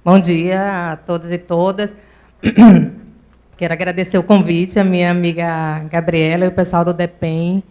Bom dia a todos e todas. Quero agradecer o convite, a minha amiga Gabriela e o pessoal do DEPEN.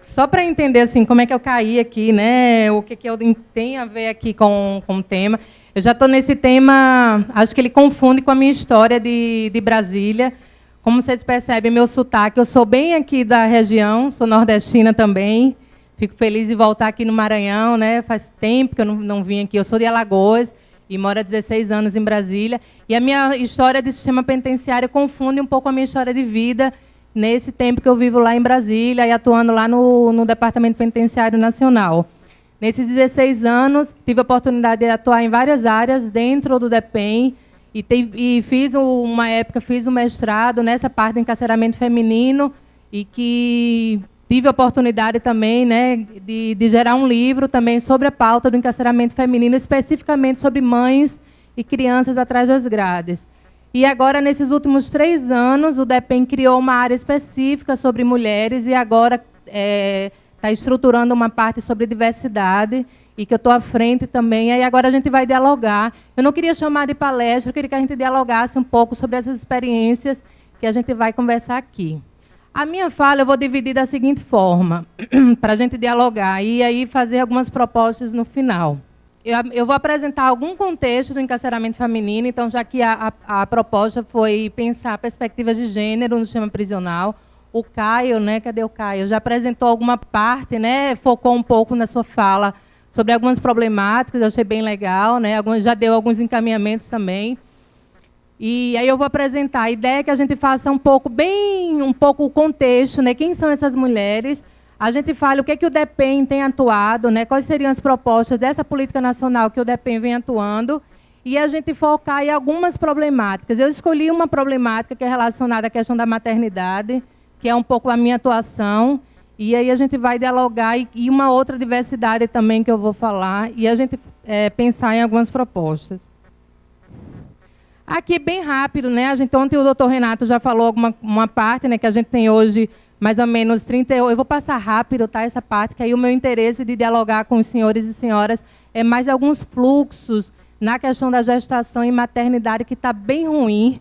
Só para entender assim, como é que eu caí aqui, né? O que eu tenho a ver aqui com o tema. Eu já estou nesse tema, acho que ele confunde com a minha história de Brasília. Como vocês percebem, meu sotaque, eu sou bem aqui da região, sou nordestina também. Fico feliz de voltar aqui no Maranhão, né? Faz tempo que eu não vim aqui. Eu sou de Alagoas e moro há 16 anos em Brasília. E a minha história de sistema penitenciário confunde um pouco a minha história de vida nesse tempo que eu vivo lá em Brasília e atuando lá no Departamento Penitenciário Nacional. Nesses 16 anos, tive a oportunidade de atuar em várias áreas dentro do DEPEN e fiz uma época, fiz um mestrado nessa parte do encarceramento feminino e que tive a oportunidade também, né, de gerar um livro também sobre a pauta do encarceramento feminino, especificamente sobre mães e crianças atrás das grades. E agora, nesses últimos 3 anos, o DEPEN criou uma área específica sobre mulheres e agora está estruturando uma parte sobre diversidade e que eu estou à frente também. E agora a gente vai dialogar. Eu não queria chamar de palestra, eu queria que a gente dialogasse um pouco sobre essas experiências que a gente vai conversar aqui. A minha fala eu vou dividir da seguinte forma, para a gente dialogar e aí fazer algumas propostas no final. Eu vou apresentar algum contexto do encarceramento feminino, então, já que a proposta foi pensar perspectivas de gênero no sistema prisional. O Caio, né, cadê o Caio? Já apresentou alguma parte, né, focou um pouco na sua fala sobre algumas problemáticas, eu achei bem legal, né, já deu alguns encaminhamentos também. E aí eu vou apresentar a ideia que a gente faça um pouco o contexto, né, quem são essas mulheres. A gente fala o que o DEPEN tem atuado, né, quais seriam as propostas dessa política nacional que o DEPEN vem atuando, e a gente focar em algumas problemáticas. Eu escolhi uma problemática que é relacionada à questão da maternidade, que é um pouco a minha atuação, e aí a gente vai dialogar, e uma outra diversidade também que eu vou falar, e a gente pensar em algumas propostas. Aqui, bem rápido, né? Ontem o doutor Renato já falou uma parte, né, que a gente tem hoje mais ou menos 38. Eu vou passar rápido, tá, essa parte, que aí o meu interesse de dialogar com os senhores e senhoras é mais de alguns fluxos na questão da gestação e maternidade, que está bem ruim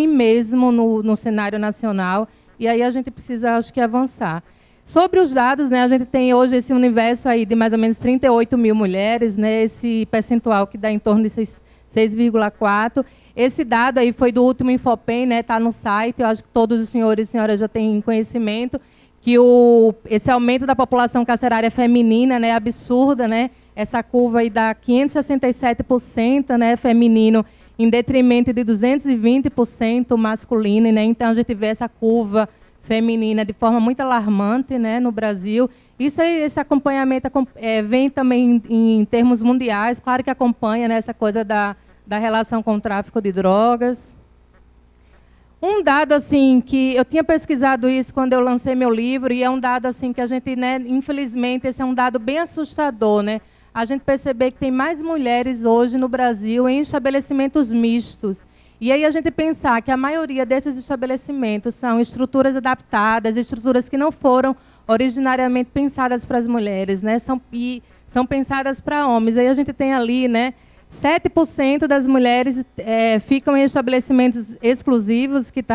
mesmo no cenário nacional, e aí a gente precisa, acho que, avançar. Sobre os dados, né, a gente tem hoje esse universo aí de mais ou menos 38 mil mulheres, né, esse percentual que dá em torno de 6,4%. Esse dado aí foi do último Infopem, né, está no site, eu acho que todos os senhores e senhoras já têm conhecimento, que esse aumento da população carcerária feminina, né, é absurda, né, essa curva aí dá 567%, né, feminino, em detrimento de 220% masculino, né, então a gente vê essa curva feminina de forma muito alarmante, né, no Brasil. Esse acompanhamento vem também em termos mundiais, claro que acompanha, né, essa coisa da relação com o tráfico de drogas. Um dado assim que eu tinha pesquisado isso quando eu lancei meu livro, e é um dado assim que a gente, né, infelizmente, esse é um dado bem assustador, né? A gente perceber que tem mais mulheres hoje no Brasil em estabelecimentos mistos. E aí a gente pensar que a maioria desses estabelecimentos são estruturas adaptadas, estruturas que não foram originariamente pensadas para as mulheres, né? São pensadas para homens. Aí a gente tem ali, né, 7% das mulheres ficam em estabelecimentos exclusivos, que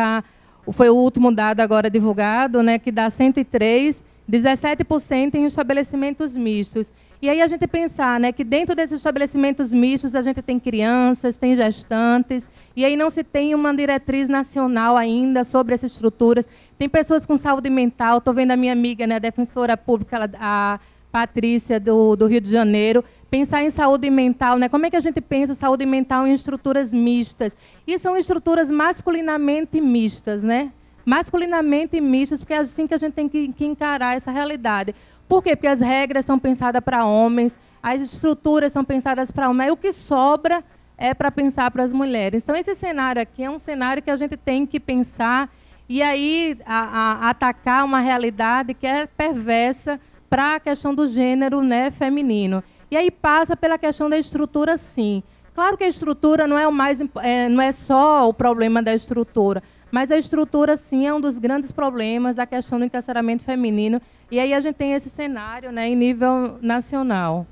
foi o último dado agora divulgado, né, que dá 103, 17% em estabelecimentos mistos. E aí a gente pensar, né, que dentro desses estabelecimentos mistos a gente tem crianças, tem gestantes, e aí não se tem uma diretriz nacional ainda sobre essas estruturas. Tem pessoas com saúde mental, estou vendo a minha amiga, né, a defensora pública, a Patrícia, do Rio de Janeiro, pensar em saúde mental, né? Como é que a gente pensa saúde mental em estruturas mistas? E são estruturas masculinamente mistas, né? Masculinamente mistas, porque é assim que a gente tem que encarar essa realidade. Por quê? Porque as regras são pensadas para homens, as estruturas são pensadas para homens, aí o que sobra é para pensar para as mulheres. Então, esse cenário aqui é um cenário que a gente tem que pensar e aí atacar uma realidade que é perversa para a questão do gênero, né, feminino. E aí passa pela questão da estrutura, sim. Claro que a estrutura não é só o problema da estrutura, mas a estrutura, sim, é um dos grandes problemas da questão do encarceramento feminino. E aí a gente tem esse cenário, né, em nível nacional.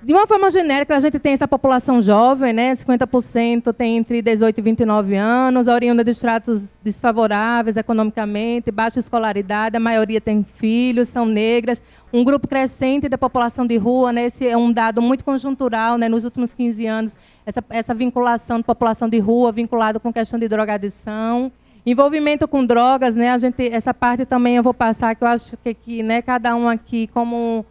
De uma forma genérica, a gente tem essa população jovem, né? 50% tem entre 18 e 29 anos, oriunda de estratos desfavoráveis economicamente, baixa escolaridade, a maioria tem filhos, são negras. Um grupo crescente da população de rua, né? Esse é um dado muito conjuntural, né? Nos últimos 15 anos, essa vinculação de população de rua vinculada com questão de drogadição. Envolvimento com drogas, né? Essa parte também eu vou passar, que eu acho que né, cada um aqui, como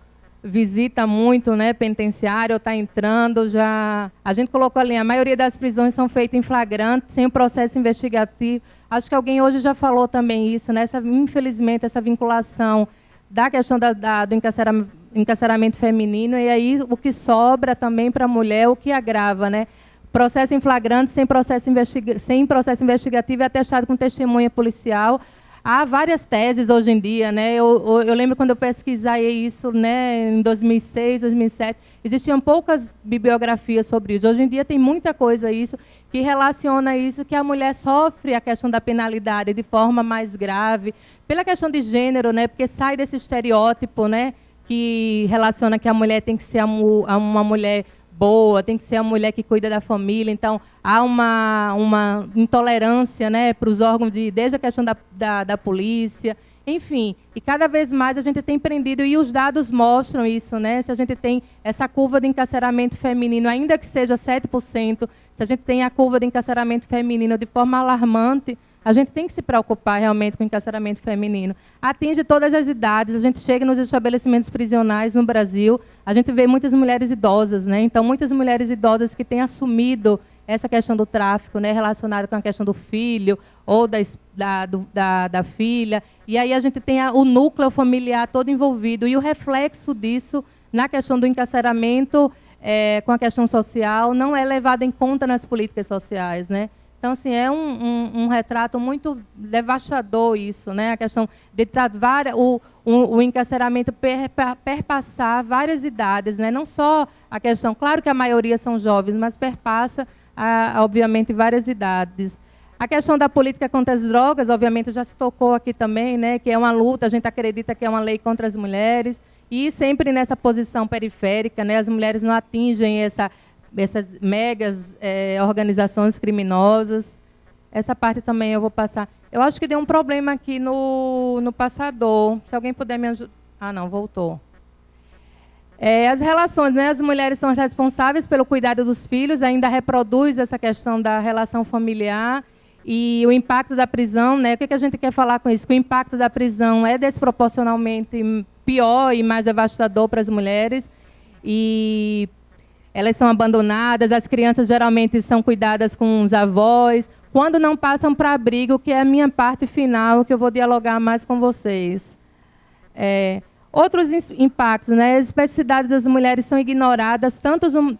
visita muito, né, penitenciário, ou está entrando, já... A gente colocou ali, a maioria das prisões são feitas em flagrante, sem o processo investigativo. Acho que alguém hoje já falou também isso, né? Infelizmente, essa vinculação da questão do encarceramento feminino, e aí o que sobra também para a mulher, o que agrava, né? Processo em flagrante, sem processo investigativo e atestado com testemunha policial. Há várias teses hoje em dia, né? Eu lembro quando eu pesquisei isso, né, em 2006, 2007, existiam poucas bibliografias sobre isso. Hoje em dia tem muita coisa isso que relaciona isso, que a mulher sofre a questão da penalidade de forma mais grave, pela questão de gênero, né? Porque sai desse estereótipo, né, que relaciona que a mulher tem que ser uma mulher boa, tem que ser a mulher que cuida da família. Então, há uma intolerância, né, para os órgãos, desde a questão da polícia, enfim. E cada vez mais a gente tem prendido, e os dados mostram isso, né? Se a gente tem essa curva de encarceramento feminino, ainda que seja 7%, se a gente tem a curva de encarceramento feminino de forma alarmante, a gente tem que se preocupar realmente com o encarceramento feminino. Atinge todas as idades, a gente chega nos estabelecimentos prisionais no Brasil, a gente vê muitas mulheres idosas, né? Então, muitas mulheres idosas que têm assumido essa questão do tráfico, né, relacionada com a questão do filho ou da filha. E aí a gente tem o núcleo familiar todo envolvido, e o reflexo disso na questão do encarceramento com a questão social não é levado em conta nas políticas sociais, né? Então, assim, é um retrato muito devastador isso, né? A questão de o encarceramento perpassar várias idades, né? Não só a questão, claro que a maioria são jovens, mas perpassa, obviamente, várias idades. A questão da política contra as drogas, obviamente, já se tocou aqui também, né? Que é uma luta, a gente acredita que é uma lei contra as mulheres, e sempre nessa posição periférica, né? As mulheres não atingem essas megas organizações criminosas. Essa parte também eu vou passar. Eu acho que deu um problema aqui no passador. Se alguém puder me ajudar. Ah, não, voltou. As relações, né? As mulheres são as responsáveis pelo cuidado dos filhos, ainda reproduz essa questão da relação familiar e o impacto da prisão, né? O que a gente quer falar com isso? Que o impacto da prisão é desproporcionalmente pior e mais devastador para as mulheres, e elas são abandonadas, as crianças geralmente são cuidadas com os avós, quando não passam para abrigo, que é a minha parte final, que eu vou dialogar mais com vocês. Outros impactos, né? As especificidades das mulheres são ignoradas,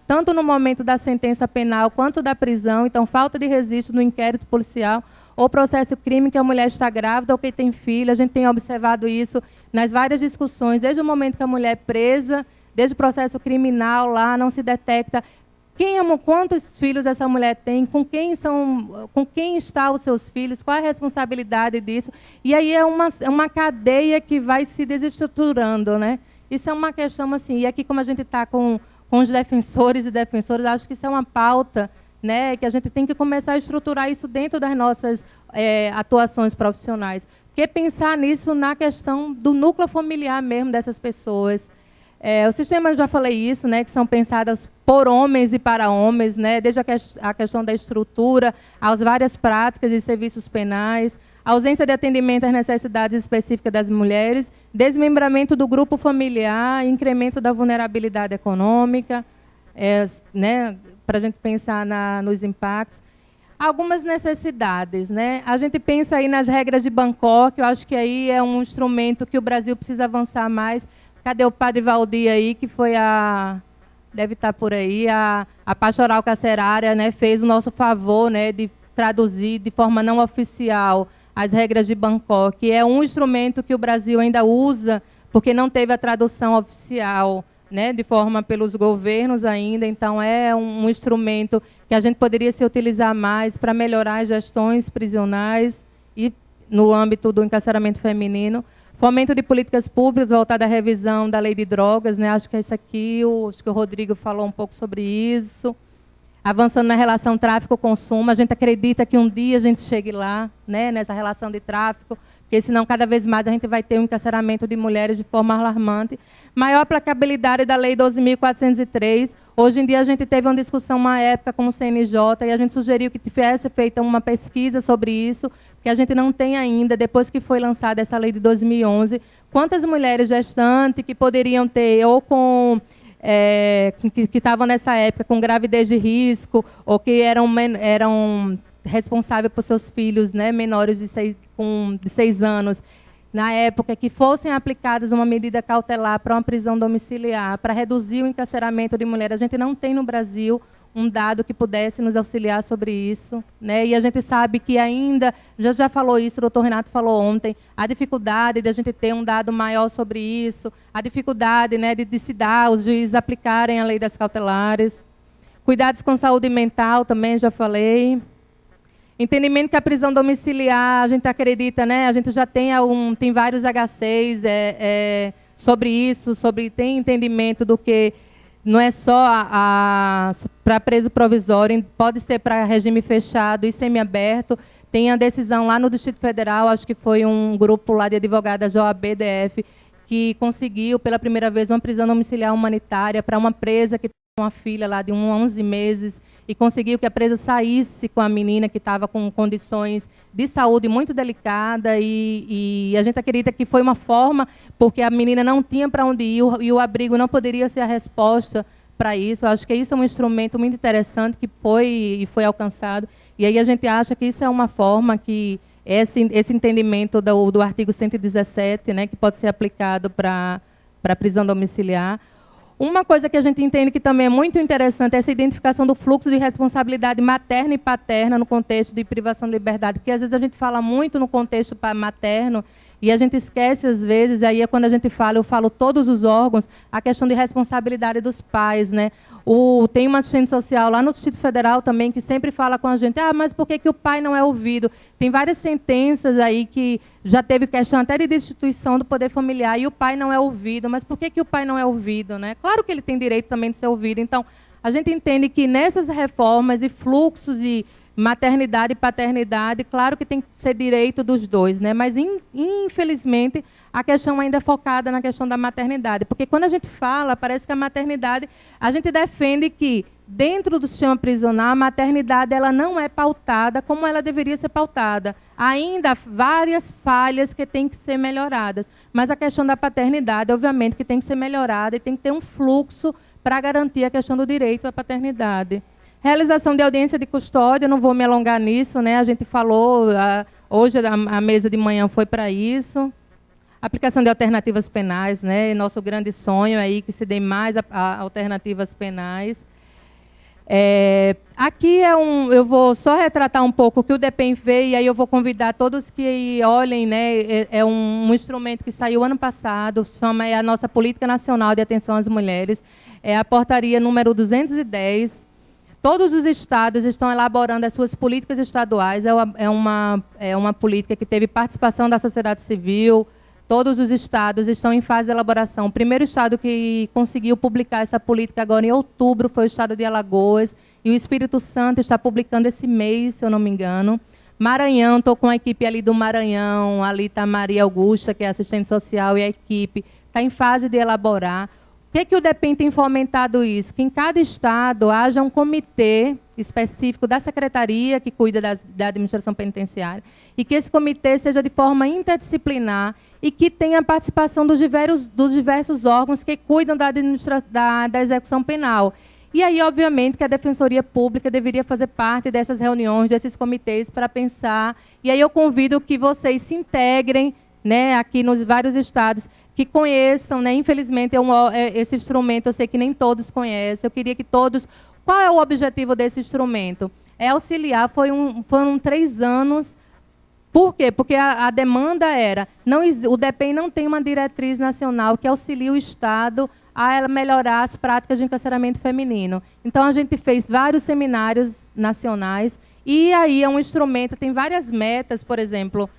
tanto no momento da sentença penal quanto da prisão. Então, falta de registro no inquérito policial ou processo crime, que a mulher está grávida ou que tem filho. A gente tem observado isso nas várias discussões, desde o momento que a mulher é presa, desde o processo criminal lá, não se detecta quantos filhos essa mulher tem, com quem estão os seus filhos, qual é a responsabilidade disso. E aí é uma cadeia que vai se desestruturando, né? Isso é uma questão assim, e aqui como a gente está com os defensores e defensoras, acho que isso é uma pauta, né, que a gente tem que começar a estruturar isso dentro das nossas atuações profissionais. Porque pensar nisso na questão do núcleo familiar mesmo dessas pessoas. O sistema, eu já falei isso, né, que são pensadas por homens e para homens, né, desde a questão da estrutura, às várias práticas e serviços penais, ausência de atendimento às necessidades específicas das mulheres, desmembramento do grupo familiar, incremento da vulnerabilidade econômica, né, para a gente pensar nos impactos. Algumas necessidades, né? A gente pensa aí nas regras de Bangkok, eu acho que aí é um instrumento que o Brasil precisa avançar mais. Cadê o padre Valdir aí, que foi deve estar por aí, a pastoral carcerária, né, fez o nosso favor, né, de traduzir de forma não oficial as regras de Bangkok, que é um instrumento que o Brasil ainda usa, porque não teve a tradução oficial, né, de forma pelos governos ainda. Então, é um instrumento que a gente poderia se utilizar mais para melhorar as gestões prisionais e no âmbito do encarceramento feminino. Fomento de políticas públicas voltada à revisão da lei de drogas, né? Acho que esse aqui, acho que o Rodrigo falou um pouco sobre isso. Avançando na relação tráfico-consumo, a gente acredita que um dia a gente chegue lá, né, nessa relação de tráfico, porque senão cada vez mais a gente vai ter um encarceramento de mulheres de forma alarmante. Maior aplicabilidade da Lei 12.403. Hoje em dia a gente teve uma discussão, uma época com o CNJ, e a gente sugeriu que tivesse feita uma pesquisa sobre isso, que a gente não tem ainda, depois que foi lançada essa lei de 2011, quantas mulheres gestantes que poderiam ter, ou com... que estavam nessa época com gravidez de risco, ou que eram responsáveis por seus filhos, né, menores de 6 anos, na época, que fossem aplicadas uma medida cautelar para uma prisão domiciliar, para reduzir o encarceramento de mulheres. A gente não tem no Brasil um dado que pudesse nos auxiliar sobre isso, né? E a gente sabe que ainda, já falou isso, o doutor Renato falou ontem, a dificuldade de a gente ter um dado maior sobre isso, a dificuldade, né, de se dar, os juízes aplicarem a lei das cautelares. Cuidados com saúde mental também, já falei. Entendimento que a prisão domiciliar, a gente acredita, né? A gente já tem vários H6 sobre isso, tem entendimento do que não é só para preso provisório, pode ser para regime fechado e semiaberto. Tem a decisão lá no Distrito Federal, acho que foi um grupo lá de advogadas da OAB-DF, que conseguiu, pela primeira vez, uma prisão domiciliar humanitária para uma presa que tem uma filha lá de 11 meses, e conseguiu que a presa saísse com a menina que estava com condições de saúde muito delicadas, e a gente acredita que foi uma forma, porque a menina não tinha para onde ir, e o abrigo não poderia ser a resposta para isso. Eu acho que isso é um instrumento muito interessante que foi alcançado, e aí a gente acha que isso é uma forma que esse entendimento do artigo 117, né, que pode ser aplicado para a prisão domiciliar. Uma coisa que a gente entende que também é muito interessante é essa identificação do fluxo de responsabilidade materna e paterna no contexto de privação de liberdade, porque às vezes a gente fala muito no contexto materno e a gente esquece às vezes, aí é quando a gente fala, eu falo todos os órgãos, a questão de responsabilidade dos pais, né? Tem uma assistente social lá no Distrito Federal também que sempre fala com a gente, mas por que o pai não é ouvido? Tem várias sentenças aí que já teve questão até de destituição do poder familiar e o pai não é ouvido, mas por que o pai não é ouvido, né? Claro que ele tem direito também de ser ouvido. Então, a gente entende que nessas reformas e fluxos de maternidade e paternidade, claro que tem que ser direito dos dois, né? Mas, infelizmente, a questão ainda é focada na questão da maternidade, porque quando a gente fala, parece que a maternidade, a gente defende que, dentro do sistema prisional, a maternidade ela não é pautada como ela deveria ser pautada. Ainda há várias falhas que têm que ser melhoradas, mas a questão da paternidade, obviamente, que tem que ser melhorada e tem que ter um fluxo para garantir a questão do direito à paternidade. Realização de audiência de custódia, não vou me alongar nisso, né? A gente falou, hoje a mesa de manhã foi para isso. Aplicação de alternativas penais, né? Nosso grande sonho aí que se dê mais alternativas penais. Aqui eu vou só retratar um pouco o que o DEPEN fez, e aí eu vou convidar todos que olhem, né? É um instrumento que saiu ano passado, chama a nossa Política Nacional de Atenção às Mulheres, é a portaria número 210. Todos os estados estão elaborando as suas políticas estaduais, é uma política que teve participação da sociedade civil. Todos os estados estão em fase de elaboração. O primeiro estado que conseguiu publicar essa política agora em outubro foi o estado de Alagoas, e o Espírito Santo está publicando esse mês, se eu não me engano. Maranhão, estou com a equipe ali do Maranhão, ali está a Maria Augusta, que é assistente social, e a equipe está em fase de elaborar. O que o DEPEN tem fomentado isso? Que em cada estado haja um comitê específico da secretaria que cuida da administração penitenciária, e que esse comitê seja de forma interdisciplinar e que tenha a participação dos diversos órgãos que cuidam da execução penal. E aí, obviamente, que a Defensoria Pública deveria fazer parte dessas reuniões, desses comitês, para pensar. E aí eu convido que vocês se integrem, né, aqui nos vários estados, que conheçam, né? Infelizmente, esse instrumento, eu sei que nem todos conhecem. Eu queria que todos... Qual é o objetivo desse instrumento? É auxiliar, foram 3 anos. Por quê? Porque a demanda era... o DEPEN não tem uma diretriz nacional que auxilie o Estado a melhorar as práticas de encarceramento feminino. Então, a gente fez vários seminários nacionais, e aí é um instrumento, tem várias metas, por exemplo...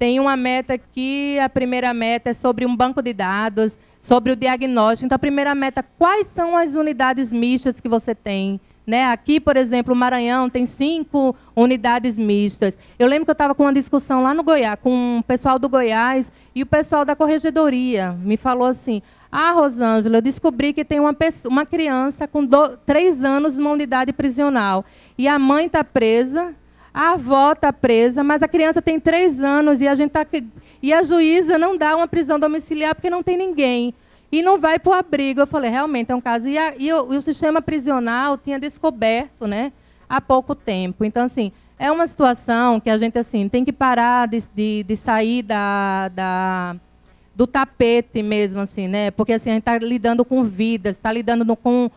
Tem uma meta aqui, a primeira meta é sobre um banco de dados, sobre o diagnóstico. Então, a primeira meta, quais são as unidades mistas que você tem? Né? Aqui, por exemplo, o Maranhão tem 5 unidades mistas. Eu lembro que eu estava com uma discussão lá no Goiás, com o pessoal do Goiás e o pessoal da Corregedoria. Me falou assim, Rosângela, eu descobri que tem uma criança com 3 anos numa unidade prisional. E a mãe está presa, a avó está presa, mas a criança tem 3 anos e a juíza não dá uma prisão domiciliar porque não tem ninguém. E não vai para o abrigo. Eu falei, realmente é um caso. E o sistema prisional tinha descoberto, né, há pouco tempo. Então, assim, é uma situação que a gente assim, tem que parar de sair do tapete mesmo, assim, né? Porque assim, a gente está lidando com vidas, está lidando com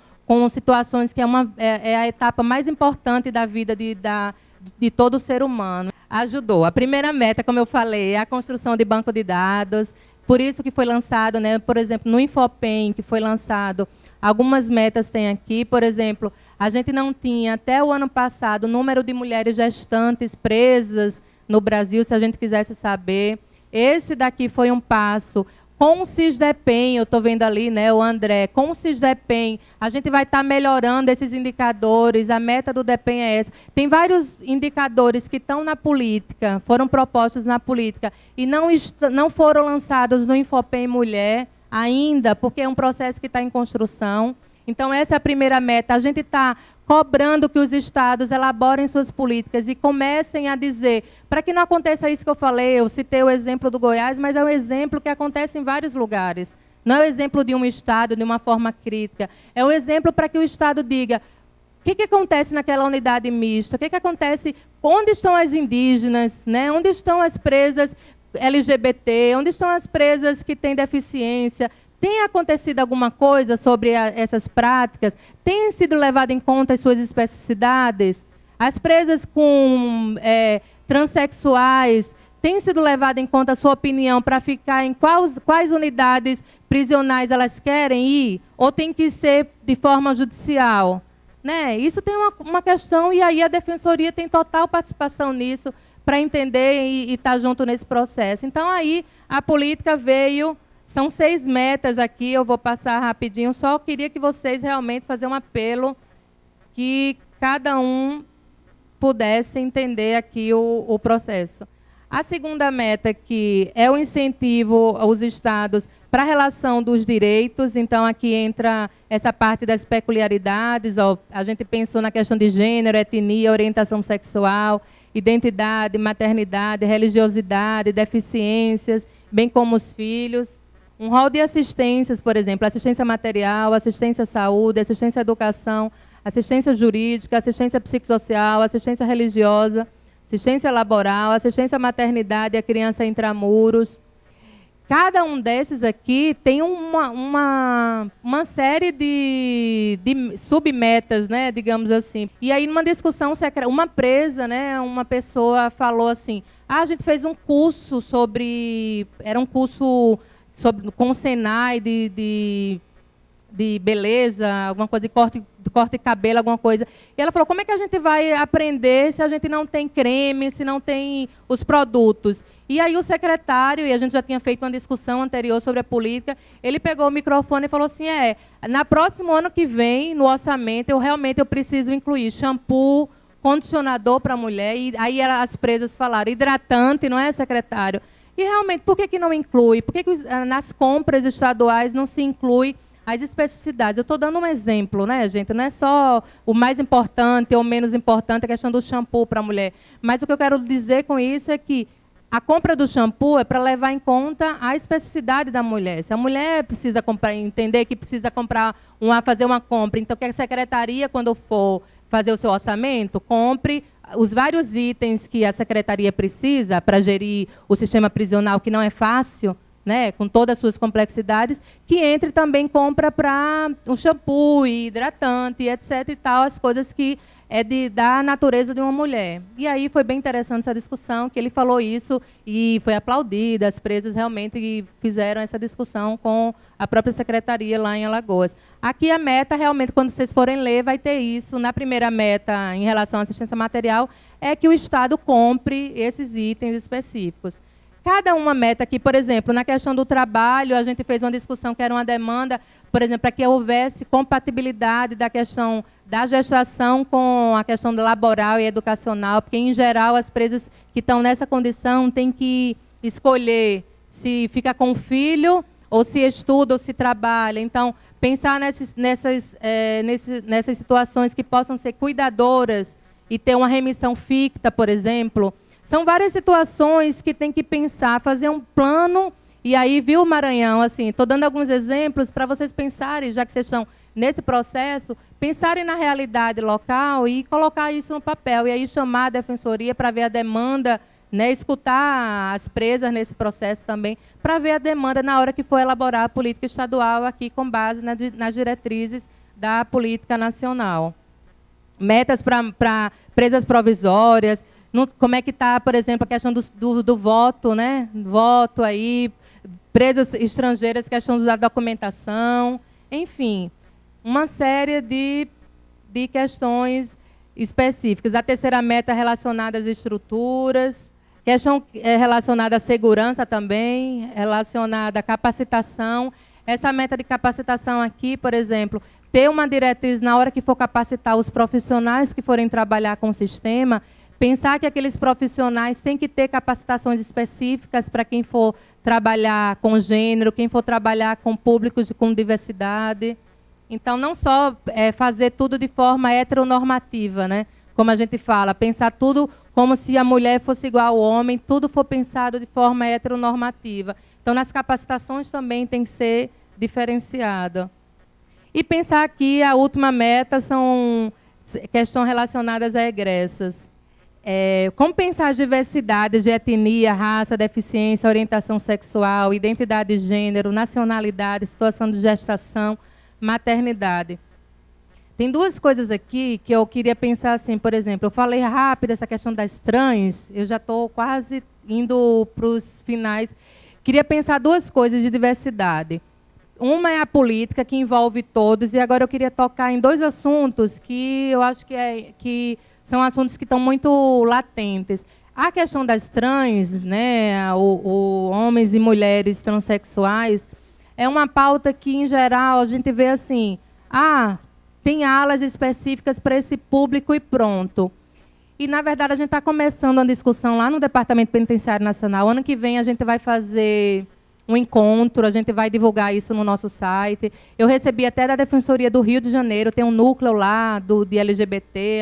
situações que é a etapa mais importante da vida de todo ser humano. Ajudou. A primeira meta, como eu falei, é a construção de banco de dados. Por isso que foi lançado, né, por exemplo, no Infopem, que foi lançado, algumas metas tem aqui. Por exemplo, a gente não tinha, até o ano passado, o número de mulheres gestantes presas no Brasil, se a gente quisesse saber. Esse daqui foi um passo. Com o Sisdepem, eu estou vendo ali, né, o André, com o Sisdepem, a gente vai estar melhorando esses indicadores, a meta do Depem é essa. Tem vários indicadores que estão na política, foram propostos na política, e não foram lançados no Infopem Mulher ainda, porque é um processo que está em construção. Então, essa é a primeira meta. A gente está cobrando que os estados elaborem suas políticas e comecem a dizer, para que não aconteça isso que eu falei, eu citei o exemplo do Goiás, mas é um exemplo que acontece em vários lugares. Não é o exemplo de um estado, de uma forma crítica. É um exemplo para que o estado diga, o que acontece naquela unidade mista? O que acontece? Onde estão as indígenas? Né? Onde estão as presas LGBT? Onde estão as presas que têm deficiência? Tem acontecido alguma coisa sobre essas práticas? Tem sido levado em conta as suas especificidades? As presas com transexuais, tem sido levado em conta a sua opinião para ficar em quais unidades prisionais elas querem ir? Ou tem que ser de forma judicial? Né? Isso tem uma questão, e aí a Defensoria tem total participação nisso, para entender e estar junto nesse processo. Então, aí a política veio... São 6 metas aqui, eu vou passar rapidinho, só queria que vocês realmente fazer um apelo que cada um pudesse entender aqui o processo. A segunda meta aqui é o incentivo aos estados para a relação dos direitos, então aqui entra essa parte das peculiaridades, a gente pensou na questão de gênero, etnia, orientação sexual, identidade, maternidade, religiosidade, deficiências, bem como os filhos. Um rol de assistências, por exemplo, assistência material, assistência à saúde, assistência à educação, assistência jurídica, assistência psicossocial, assistência religiosa, assistência laboral, assistência à maternidade e à criança intramuros. Cada um desses aqui tem uma série de submetas, né, digamos assim. E aí, numa discussão secreta, uma presa, né, uma pessoa falou assim, a gente fez um curso sobre... Era um curso... com o Senai de beleza, alguma coisa de corte de cabelo, alguma coisa. E ela falou, como é que a gente vai aprender se a gente não tem creme, se não tem os produtos? E aí o secretário, e a gente já tinha feito uma discussão anterior sobre a política, ele pegou o microfone e falou assim, na próximo ano que vem, no orçamento, eu preciso incluir shampoo, condicionador para a mulher, e aí as presas falaram, hidratante, não é, secretário? E, realmente, por que não inclui? Por que nas compras estaduais não se inclui as especificidades? Eu estou dando um exemplo, né, gente? Não é só o mais importante ou menos importante a questão do shampoo para a mulher. Mas o que eu quero dizer com isso é que a compra do shampoo é para levar em conta a especificidade da mulher. Se a mulher precisa entender que precisa fazer uma compra, então que a secretaria, quando for fazer o seu orçamento, compre os vários itens que a secretaria precisa para gerir o sistema prisional, que não é fácil, né, com todas as suas complexidades, que entre também compra para um shampoo, hidratante, etc. e tal, as coisas que da natureza de uma mulher. E aí foi bem interessante essa discussão, que ele falou isso e foi aplaudida, as presas realmente fizeram essa discussão com a própria secretaria lá em Alagoas. Aqui a meta, realmente, quando vocês forem ler, vai ter isso. Na primeira meta, em relação à assistência material, é que o Estado compre esses itens específicos. cada uma meta aqui, por exemplo, na questão do trabalho, a gente fez uma discussão que era uma demanda, por exemplo, para que houvesse compatibilidade da questão da gestação com a questão laboral e educacional, porque, em geral, as presas que estão nessa condição têm que escolher se fica com o filho, ou se estuda, ou se trabalha. Então, pensar nessas situações que possam ser cuidadoras e ter uma remissão ficta, por exemplo. São várias situações que tem que pensar, fazer um plano. E aí, viu, Maranhão, assim, estou dando alguns exemplos para vocês pensarem, já que vocês estão nesse processo, pensarem na realidade local e colocar isso no papel. E aí chamar a defensoria para ver a demanda, né, escutar as presas nesse processo também, para ver a demanda na hora que for elaborar a política estadual aqui com base nas diretrizes da política nacional. Metas para presas provisórias, como é que está, por exemplo, a questão do voto, né? Voto aí, presas estrangeiras, questão da documentação, enfim, uma série de questões específicas. A terceira meta relacionada às estruturas, questão relacionada à segurança também, relacionada à capacitação. Essa meta de capacitação aqui, por exemplo, ter uma diretriz na hora que for capacitar os profissionais que forem trabalhar com o sistema, pensar que aqueles profissionais têm que ter capacitações específicas para quem for trabalhar com gênero, quem for trabalhar com públicos com diversidade. Então, não só fazer tudo de forma heteronormativa, né? Como a gente fala, pensar tudo como se a mulher fosse igual ao homem, tudo for pensado de forma heteronormativa. Então, nas capacitações também tem que ser diferenciada. E pensar aqui, a última meta são questões relacionadas a egressas. Como pensar as diversidades de etnia, raça, deficiência, orientação sexual, identidade de gênero, nacionalidade, situação de gestação, maternidade. Tem duas coisas aqui que eu queria pensar assim, por exemplo, eu falei rápido essa questão das trans, eu já estou quase indo para os finais. Queria pensar duas coisas de diversidade. Uma é a política, que envolve todos, e agora eu queria tocar em dois assuntos que eu acho que são assuntos que estão muito latentes. A questão das trans, né, homens e mulheres transexuais, é uma pauta que, em geral, a gente vê assim, tem alas específicas para esse público e pronto. E, na verdade, a gente está começando uma discussão lá no Departamento Penitenciário Nacional. Ano que vem a gente vai fazer um encontro, a gente vai divulgar isso no nosso site. Eu recebi até da Defensoria do Rio de Janeiro, tem um núcleo lá de LGBT,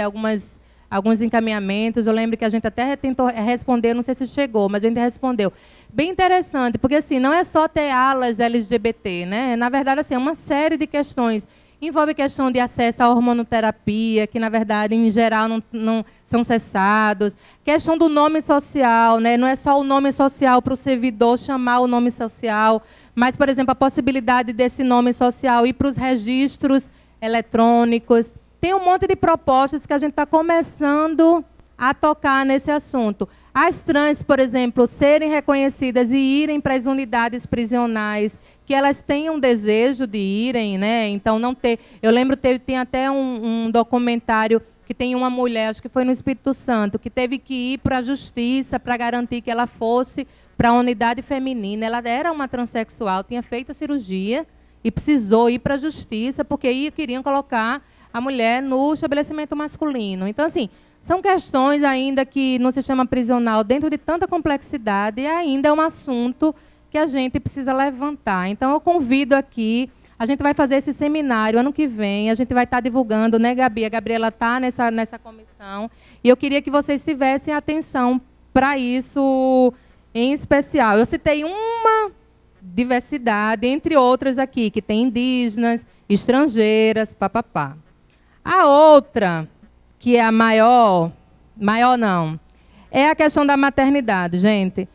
alguns encaminhamentos. Eu lembro que a gente até tentou responder, não sei se chegou, mas a gente respondeu. Bem interessante, porque assim, não é só ter alas LGBT, né? Na verdade, assim, é uma série de questões. Envolve questão de acesso à hormonoterapia, que, na verdade, em geral, não são cessados. Questão do nome social, né? Não é só o nome social para o servidor chamar o nome social, mas, por exemplo, a possibilidade desse nome social ir para os registros eletrônicos. Tem um monte de propostas que a gente está começando a tocar nesse assunto. As trans, por exemplo, serem reconhecidas e irem para as unidades prisionais, que elas tenham desejo de irem, né? Então, não ter... Eu lembro, tem até um documentário que tem uma mulher, acho que foi no Espírito Santo, que teve que ir para a justiça para garantir que ela fosse para a unidade feminina. Ela era uma transexual, tinha feito a cirurgia e precisou ir para a justiça, porque queriam colocar a mulher no estabelecimento masculino. Então, assim, são questões ainda que no sistema prisional, dentro de tanta complexidade, ainda é um assunto que a gente precisa levantar. Então, eu convido aqui, a gente vai fazer esse seminário ano que vem, a gente vai estar divulgando, né, Gabi? A Gabriela está nessa comissão, e eu queria que vocês tivessem atenção para isso em especial. Eu citei uma diversidade, entre outras aqui, que tem indígenas, estrangeiras, papapá. A outra, que é a maior não, é a questão da maternidade, gente.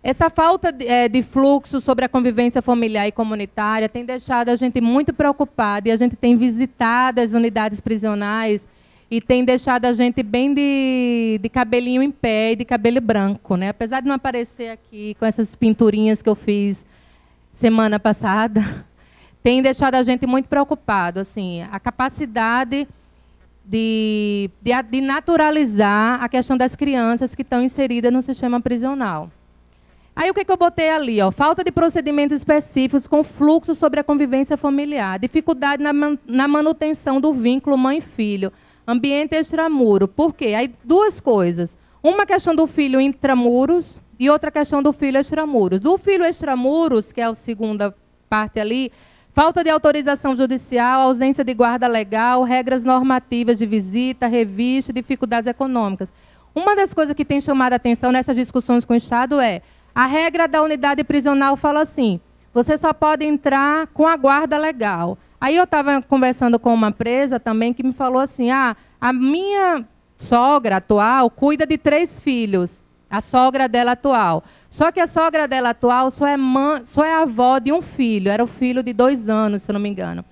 Essa falta de fluxo sobre a convivência familiar e comunitária tem deixado a gente muito preocupada, e a gente tem visitado as unidades prisionais e tem deixado a gente bem de cabelinho em pé e de cabelo branco, né? Apesar de não aparecer aqui com essas pinturinhas que eu fiz semana passada, tem deixado a gente muito preocupado. Assim, a capacidade de naturalizar a questão das crianças que estão inseridas no sistema prisional. Aí o que eu botei ali? Ó? Falta de procedimentos específicos com fluxo sobre a convivência familiar, dificuldade na manutenção do vínculo mãe-filho, ambiente extramuro. Por quê? Aí duas coisas. Uma questão do filho intramuros e outra questão do filho extramuros. Do filho extramuros, que é a segunda parte ali, falta de autorização judicial, ausência de guarda legal, regras normativas de visita, revista, dificuldades econômicas. Uma das coisas que tem chamado a atenção nessas discussões com o Estado é a regra da unidade prisional fala assim, você só pode entrar com a guarda legal. Aí eu estava conversando com uma presa também que me falou assim, a minha sogra atual cuida de 3 filhos, a sogra dela atual. Só que a sogra dela atual só é avó de um filho, era o filho de 2 anos, se eu não me engano.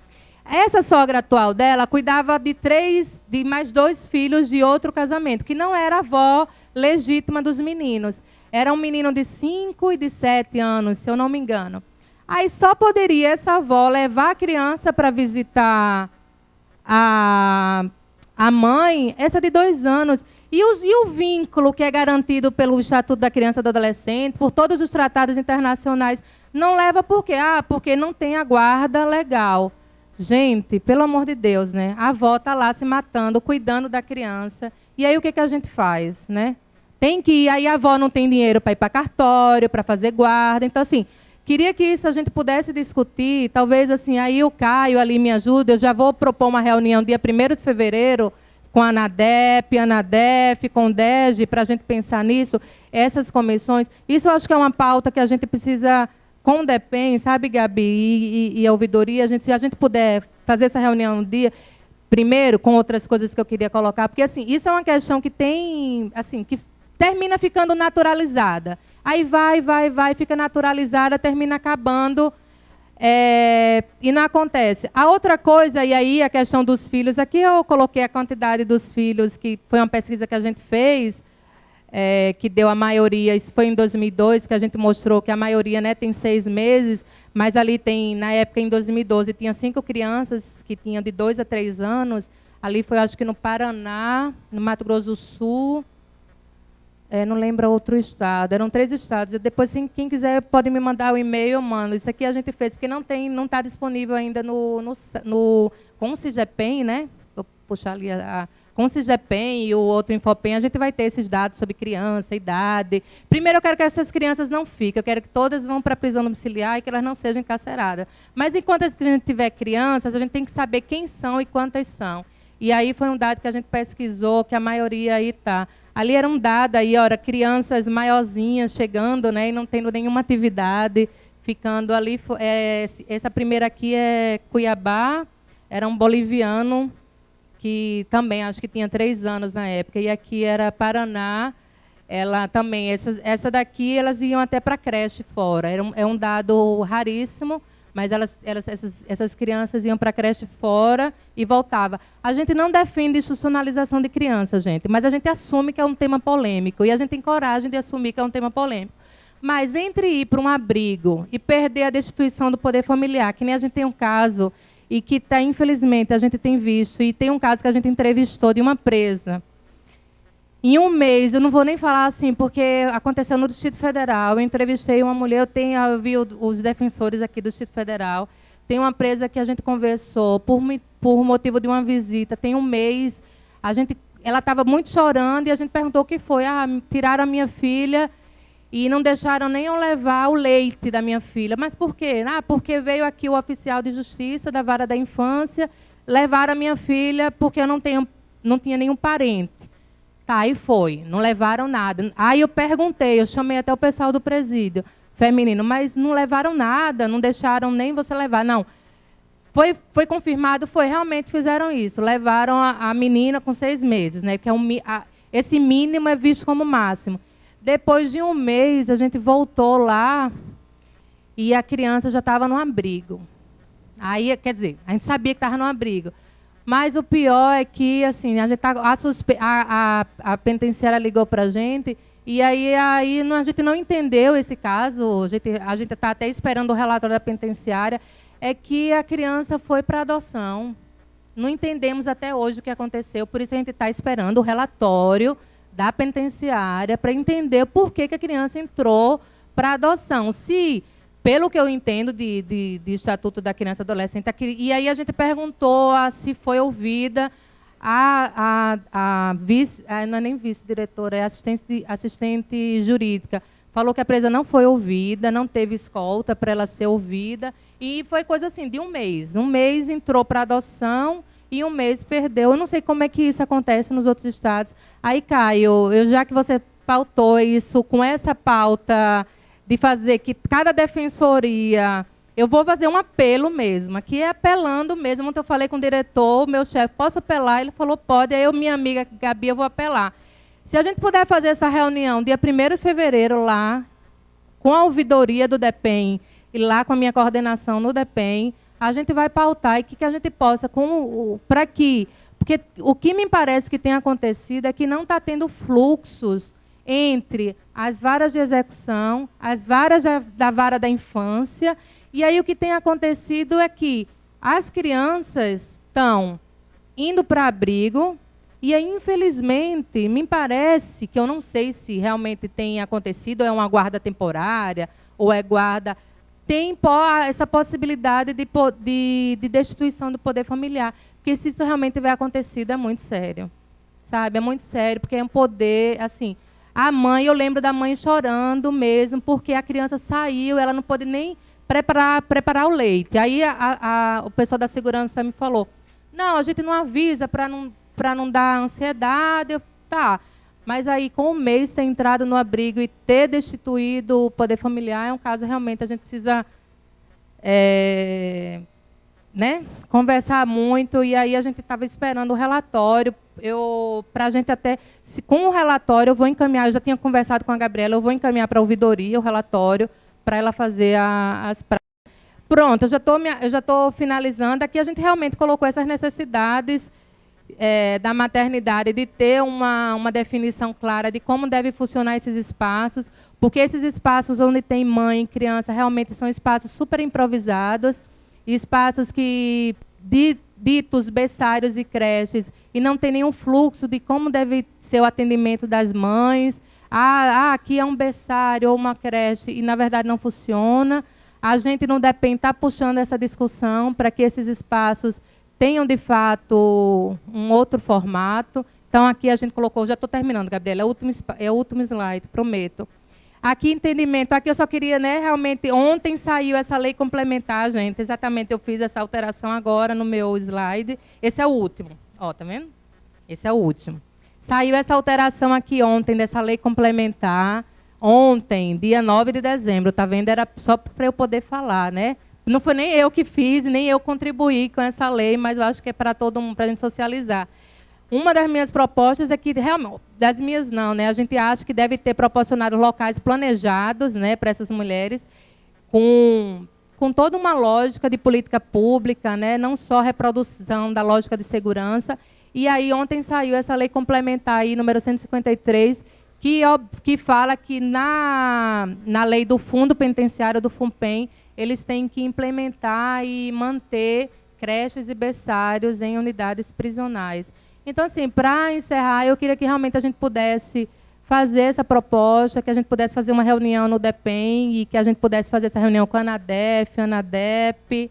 Essa sogra atual dela cuidava de mais 2 filhos de outro casamento, que não era avó legítima dos meninos. Era um menino de 5 e de 7 anos, se eu não me engano. Aí só poderia essa avó levar a criança para visitar a mãe, essa de 2 anos. E o vínculo que é garantido pelo Estatuto da Criança e do Adolescente, por todos os tratados internacionais, não leva por quê? Porque não tem a guarda legal. Gente, pelo amor de Deus, né? A avó está lá se matando, cuidando da criança. E aí o que a gente faz, né? Tem que ir, aí a avó não tem dinheiro para ir para cartório, para fazer guarda. Então, assim, queria que isso a gente pudesse discutir. Talvez, assim, aí o Caio ali me ajude. Eu já vou propor uma reunião dia 1º de fevereiro com a ANADEF, com o DEG, para a gente pensar nisso, essas comissões. Isso eu acho que é uma pauta que a gente precisa, com o DEPEN, sabe, Gabi, e a ouvidoria, se a gente puder fazer essa reunião um dia, primeiro, com outras coisas que eu queria colocar, porque, assim, isso é uma questão que tem, assim, que termina ficando naturalizada. Aí vai, fica naturalizada, termina acabando, e não acontece. A outra coisa, e aí a questão dos filhos, aqui eu coloquei a quantidade dos filhos, que foi uma pesquisa que a gente fez, que deu a maioria, isso foi em 2002, que a gente mostrou que a maioria, né, tem 6 meses, mas ali tem, na época, em 2012, tinha 5 crianças que tinham de 2 a 3 anos, ali foi, acho que no Paraná, no Mato Grosso do Sul, não lembro outro estado, eram 3 estados. Depois, quem quiser, pode me mandar o e-mail, eu mando. Isso aqui a gente fez, porque não está disponível ainda com o CIGEPEN, né? Vou puxar ali com o CIGEPEN e o outro Infopen, a gente vai ter esses dados sobre criança, idade. Primeiro, eu quero que essas crianças não fiquem, eu quero que todas vão para a prisão domiciliar e que elas não sejam encarceradas. Mas, enquanto a gente tiver crianças, a gente tem que saber quem são e quantas são. E aí foi um dado que a gente pesquisou, que a maioria aí está. Ali era um dado, aí, ora, crianças maiorzinhas chegando, né, e não tendo nenhuma atividade, ficando ali. Essa primeira aqui é Cuiabá, era um boliviano, que também acho que tinha 3 anos na época, e aqui era Paraná, ela também, essa daqui, elas iam até para a creche fora, é um dado raríssimo, mas essas crianças iam para a creche fora e voltavam. A gente não defende institucionalização de crianças, gente, mas a gente assume que é um tema polêmico, e a gente tem coragem de assumir que é um tema polêmico. Mas entre ir para um abrigo e perder a destituição do poder familiar, que nem a gente tem um caso, e que, infelizmente, a gente tem visto, e tem um caso que a gente entrevistou de uma presa, em um mês, eu não vou nem falar assim, porque aconteceu no Distrito Federal, eu entrevistei uma mulher, eu vi os defensores aqui do Distrito Federal, tem uma presa que a gente conversou por motivo de uma visita, tem um mês, ela estava muito chorando e a gente perguntou o que foi. Tiraram a minha filha e não deixaram nem eu levar o leite da minha filha. Mas por quê? Porque veio aqui o oficial de justiça da vara da infância, levaram a minha filha porque eu não tinha nenhum parente. Aí foi, não levaram nada. Aí eu perguntei, eu chamei até o pessoal do presídio feminino, mas não levaram nada, não deixaram nem você levar. Não, foi confirmado, realmente fizeram isso. Levaram a menina com 6 meses, né? Que esse mínimo é visto como máximo. Depois de um mês, a gente voltou lá e a criança já estava no abrigo. Aí, quer dizer, a gente sabia que estava no abrigo. Mas o pior é que, assim, a penitenciária ligou para a gente e aí a gente não entendeu esse caso, a gente está até esperando o relatório da penitenciária, é que a criança foi para adoção. Não entendemos até hoje o que aconteceu, por isso a gente está esperando o relatório da penitenciária para entender por que a criança entrou para adoção. Se, pelo que eu entendo de Estatuto da Criança e Adolescente, e aí a gente perguntou se foi ouvida a vice, não é nem vice-diretora, é assistente jurídica. Falou que a presa não foi ouvida, não teve escolta para ela ser ouvida, e foi coisa assim, de um mês. Um mês entrou para adoção e um mês perdeu. Eu não sei como é que isso acontece nos outros estados. Aí, Caio, já que você pautou isso com essa pauta de fazer que cada defensoria... Eu vou fazer um apelo mesmo, aqui é apelando mesmo. Ontem eu falei com o diretor, meu chefe, posso apelar? Ele falou, pode. Aí eu, minha amiga Gabi, eu vou apelar. Se a gente puder fazer essa reunião dia 1º de fevereiro lá, com a ouvidoria do DEPEN e lá com a minha coordenação no DEPEN, a gente vai pautar e que a gente possa, para que... Porque o que me parece que tem acontecido é que não está tendo fluxos entre as varas de execução, as varas da vara da infância, e aí o que tem acontecido é que as crianças estão indo para abrigo, e aí, infelizmente, me parece que eu não sei se realmente tem acontecido, é uma guarda temporária, ou é guarda... Tem essa possibilidade de destituição do poder familiar. Porque se isso realmente tiver acontecido, é muito sério. Sabe? É muito sério, porque é um poder... assim, a mãe, eu lembro da mãe chorando mesmo, porque a criança saiu, ela não pôde nem preparar o leite. Aí o pessoal da segurança me falou, não, a gente não avisa para não dar ansiedade. Tá. Mas aí, com um mês, ter entrado no abrigo e ter destituído o poder familiar é um caso realmente a gente precisa né, conversar muito. E aí a gente estava esperando o relatório. Para a gente até... com o relatório, eu vou encaminhar, eu já tinha conversado com a Gabriela, eu vou encaminhar para a ouvidoria o relatório para ela fazer as práticas. Pronto, eu já estou finalizando. Aqui a gente realmente colocou essas necessidades da maternidade, de ter uma definição clara de como devem funcionar esses espaços, porque esses espaços onde tem mãe e criança realmente são espaços super improvisados, espaços que, ditos berçários e creches, e não tem nenhum fluxo de como deve ser o atendimento das mães. Aqui é um berçário ou uma creche, e na verdade não funciona. A gente no DEPEN está puxando essa discussão para que esses espaços tenham, de fato, um outro formato. Então, aqui a gente colocou... Já estou terminando, Gabriela. É o último slide, prometo. Aqui, entendimento. Aqui eu só queria, né, realmente... Ontem saiu essa lei complementar, gente. Exatamente, eu fiz essa alteração agora no meu slide. Esse é o último. Ó, tá vendo? Esse é o último. Saiu essa alteração aqui ontem, dessa lei complementar. Ontem, dia 9 de dezembro. Tá vendo? Era só para eu poder falar, né? Não foi nem eu que fiz, nem eu contribuí com essa lei, mas eu acho que é para todo mundo, para a gente socializar. Uma das minhas propostas é que, realmente, das minhas não, né? A gente acha que deve ter proporcionado locais planejados, né, para essas mulheres, com toda uma lógica de política pública, né, não só reprodução da lógica de segurança. E aí ontem saiu essa lei complementar aí, número 153, que fala que na lei do Fundo Penitenciário do FUNPEN, eles têm que implementar e manter creches e berçários em unidades prisionais. Então, assim, para encerrar, eu queria que realmente a gente pudesse fazer essa proposta, que a gente pudesse fazer uma reunião no DEPEN e que a gente pudesse fazer essa reunião com a ANADEF, ANADEP,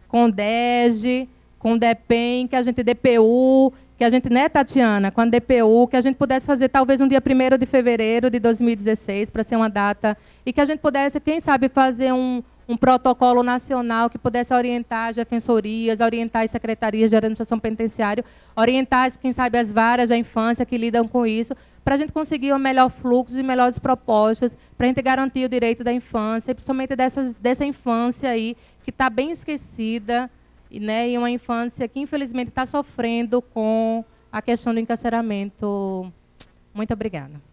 com o DEGE, com o DEPEN, que a gente, DPU, que a gente, né, Tatiana, com a DPU, que a gente pudesse fazer talvez um dia 1º de fevereiro de 2016, para ser uma data, e que a gente pudesse, quem sabe, fazer um protocolo nacional que pudesse orientar as defensorias, orientar as secretarias de administração penitenciária, orientar, quem sabe, as varas da infância que lidam com isso, para a gente conseguir um melhor fluxo e melhores propostas, para a gente garantir o direito da infância, e principalmente dessa infância aí, que está bem esquecida, né, e uma infância que, infelizmente, está sofrendo com a questão do encarceramento. Muito obrigada.